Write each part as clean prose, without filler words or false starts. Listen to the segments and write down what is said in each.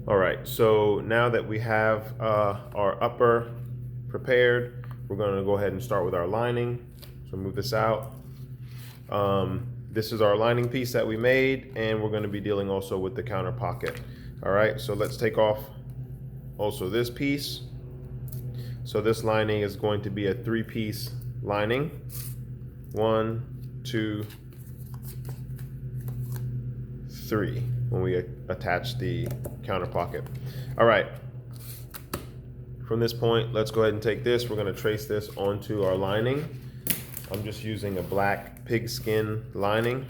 All right, so now that we have our upper prepared, we're gonna go ahead and start with our lining. So move this out. This is our lining piece that we made, and we're gonna be dealing also with the counter pocket. All right, so let's take off also this piece. So this lining is going to be a 3-piece lining. 1, 2, 3 when we attach the counter pocket. All right, from this point, let's go ahead and take this. We're gonna trace this onto our lining. I'm just using a black pigskin lining.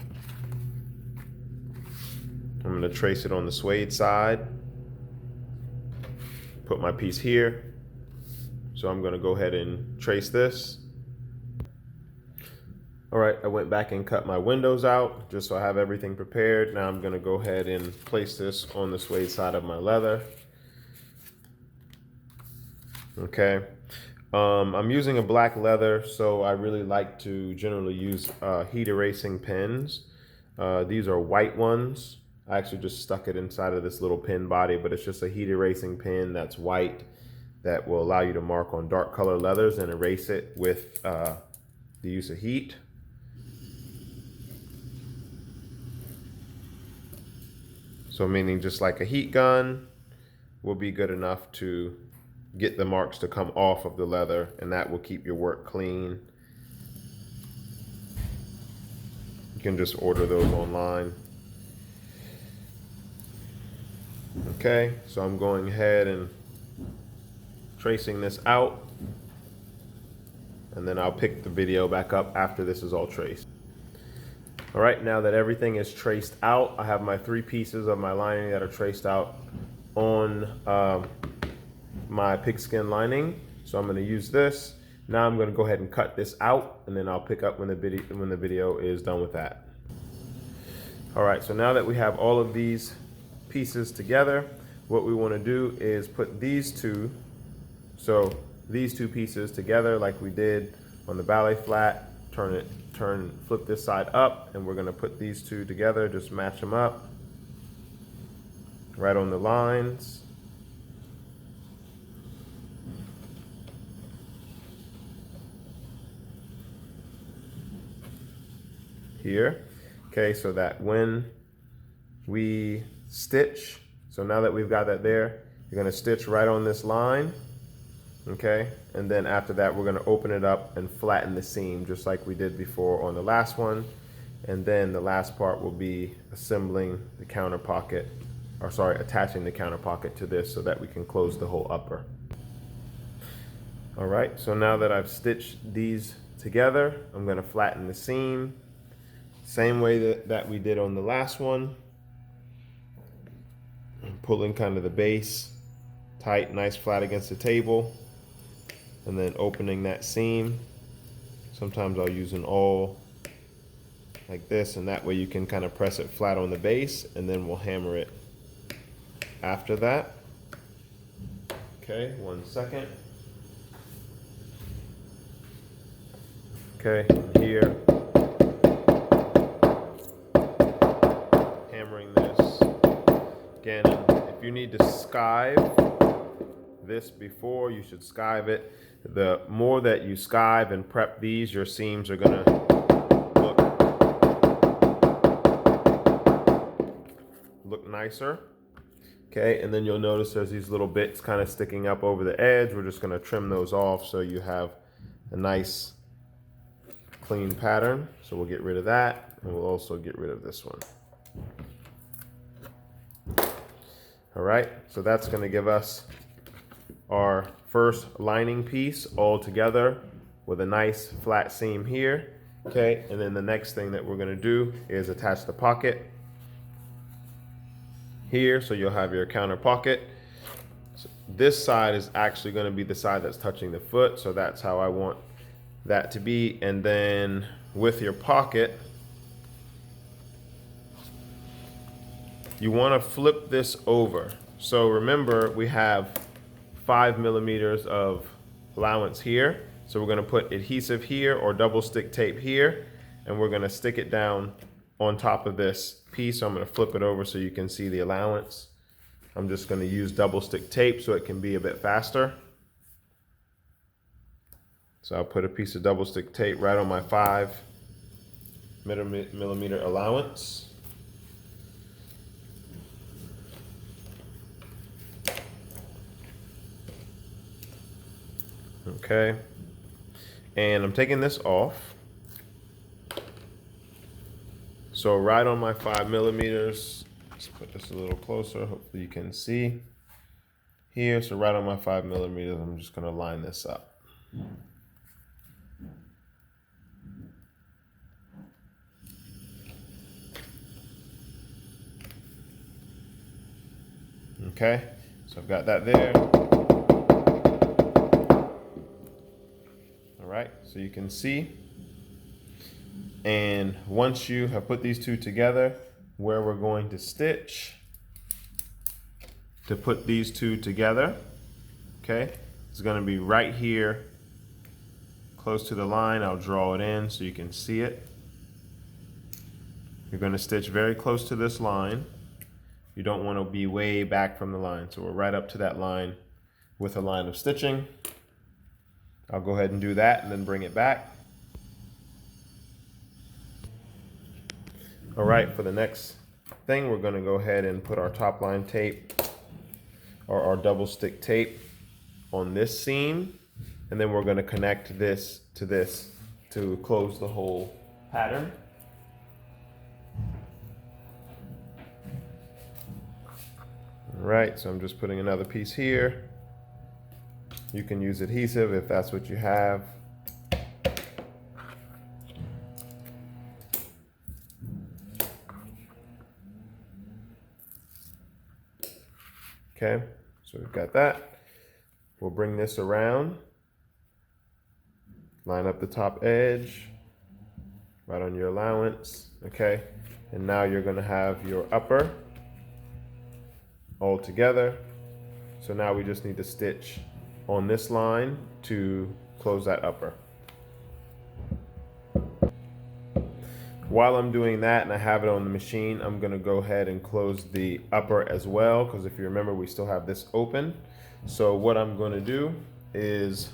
I'm gonna trace it on the suede side. Put my piece here. So I'm gonna go ahead and trace this. All right, I went back and cut my windows out just so I have everything prepared. Now I'm gonna go ahead and place this on the suede side of my leather. Okay, I'm using a black leather, so I really like to generally use heat erasing pens. These are white ones. I actually just stuck it inside of this little pen body, but it's just a heat erasing pen that's white that will allow you to mark on dark color leathers and erase it with the use of heat. So meaning just like a heat gun will be good enough to get the marks to come off of the leather, and that will keep your work clean. You can just order those online. Okay, so I'm going ahead and tracing this out, and then I'll pick the video back up after this is all traced. All right, now that everything is traced out, I have my 3 pieces of my lining that are traced out on my pigskin lining. So I'm gonna use this. Now I'm gonna go ahead and cut this out, and then I'll pick up when the video is done with that. All right, so now that we have all of these pieces together, what we wanna do is put these two, so these 2 pieces together like we did on the ballet flat, flip this side up, and we're gonna put these 2 together, just match them up right on the lines. Here, okay, so that when we stitch, so now that we've got that there, you're gonna stitch right on this line, okay? And then after that, we're gonna open it up and flatten the seam just like we did before on the last one. And then the last part will be assembling the counter pocket, or sorry, attaching the counter pocket to this so that we can close the whole upper. All right, so now that I've stitched these together, I'm gonna flatten the seam. Same way that we did on the last one. I'm pulling kind of the base tight, nice flat against the table, and then opening that seam. Sometimes I'll use an awl like this, and that way you can kind of press it flat on the base, and then we'll hammer it after that. Okay, 1 second. Okay, here. Hammering this. Again, if you need to skive this before, you should skive it. The more that you skive and prep these, your seams are gonna look nicer. Okay, and then you'll notice there's these little bits kind of sticking up over the edge. We're just gonna trim those off so you have a nice clean pattern. So we'll get rid of that, and we'll also get rid of this one. All right, so that's gonna give us our first lining piece all together with a nice flat seam here. Okay, and then the next thing that we're gonna do is attach the pocket here, so you'll have your counter pocket. So this side is actually gonna be the side that's touching the foot, so that's how I want that to be. And then with your pocket, you wanna flip this over. So remember, we have 5 millimeters of allowance here. So we're gonna put adhesive here or double stick tape here, and we're gonna stick it down on top of this piece. So I'm gonna flip it over so you can see the allowance. I'm just going to use double stick tape so it can be a bit faster. So I'll put a piece of double stick tape right on my 5mm allowance. Okay, and I'm taking this off. So right on my 5mm, let's put this a little closer, hopefully you can see here. So right on my 5mm, I'm just gonna line this up. Okay, so I've got that there. All right, so you can see. And once you have put these two together, where we're going to stitch to put these two together, okay, it's going to be right here close to the line. I'll draw it in so you can see it. You're going to stitch very close to this line. You don't want to be way back from the line, so we're right up to that line with a line of stitching. I'll go ahead and do that and then bring it back. All right, for the next thing, we're going to go ahead and put our top line tape or our double stick tape on this seam, and then we're going to connect this to close the whole pattern. All right, so I'm just putting another piece here. You can use adhesive if that's what you have. Okay, so we've got that. We'll bring this around, line up the top edge, right on your allowance, okay? And now you're gonna have your upper all together. So now we just need to stitch on this line to close that upper. While I'm doing that and I have it on the machine, I'm gonna go ahead and close the upper as well, because if you remember, we still have this open. So what I'm gonna do is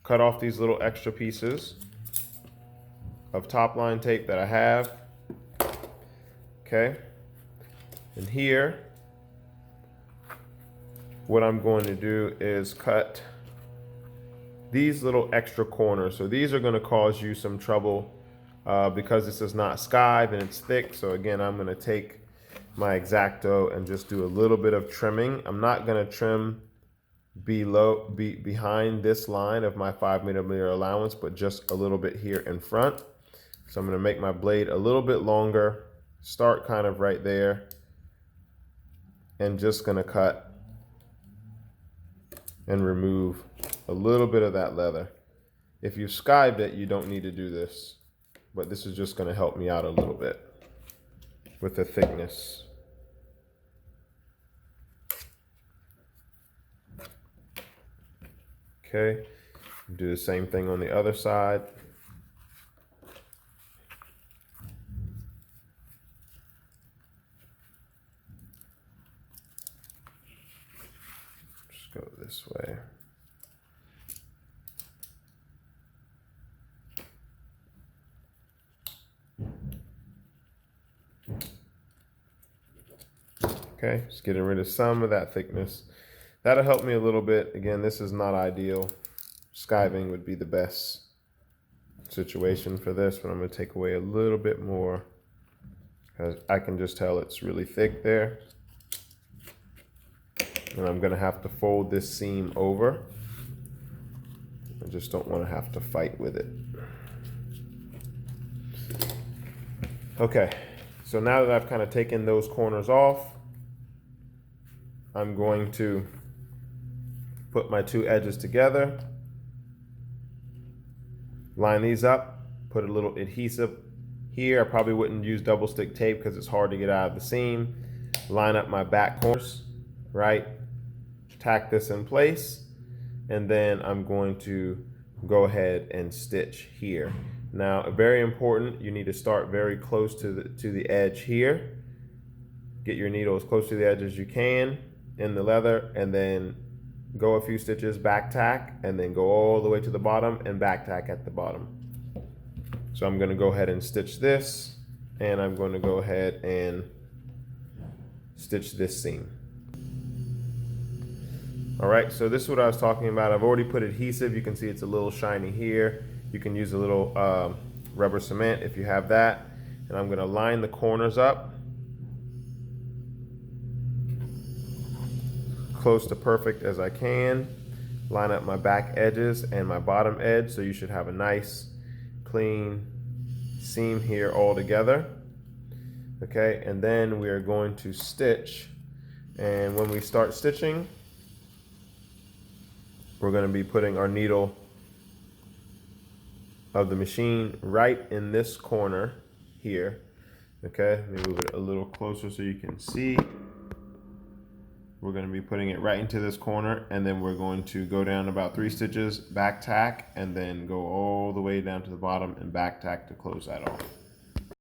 cut off these little extra pieces of top line tape that I have, okay? And here, what I'm going to do is cut these little extra corners. So these are gonna cause you some trouble because this is not skive and it's thick. So again, I'm gonna take my X-Acto and just do a little bit of trimming. I'm not gonna trim behind this line of my 5mm allowance, but just a little bit here in front. So I'm gonna make my blade a little bit longer, start kind of right there, and just gonna cut and remove a little bit of that leather. If you've skived it, you don't need to do this, but this is just gonna help me out a little bit with the thickness. Okay, do the same thing on the other side. Just go this way. Okay, just getting rid of some of that thickness. That'll help me a little bit. Again, this is not ideal. Skiving would be the best situation for this, but I'm gonna take away a little bit more because I can just tell it's really thick there. And I'm gonna have to fold this seam over. I just don't wanna have to fight with it. Okay, so now that I've kind of taken those corners off, I'm going to put my two edges together, line these up, put a little adhesive here. I probably wouldn't use double stick tape because it's hard to get out of the seam. Line up my back corners, right? Tack this in place, and then I'm going to go ahead and stitch here. Now, very important, you need to start very close to the edge here. Get your needle as close to the edge as you can in the leather, and then go a few stitches, back tack, and then go all the way to the bottom and back tack at the bottom. So I'm going to go ahead and stitch this, and I'm going to go ahead and stitch this seam. All right, so this is what I was talking about. I've already put adhesive. You can see it's a little shiny here. You can use a little rubber cement if you have that. And I'm going to line the corners up close to perfect as I can. Line up my back edges and my bottom edge, so you should have a nice clean seam here all together. Okay, and then we are going to stitch, and when we start stitching, we're going to be putting our needle of the machine right in this corner here. Okay, let me move it a little closer so you can see. We're going to be putting it right into this corner, and then we're going to go down about 3 stitches, back tack, and then go all the way down to the bottom and back tack to close that off.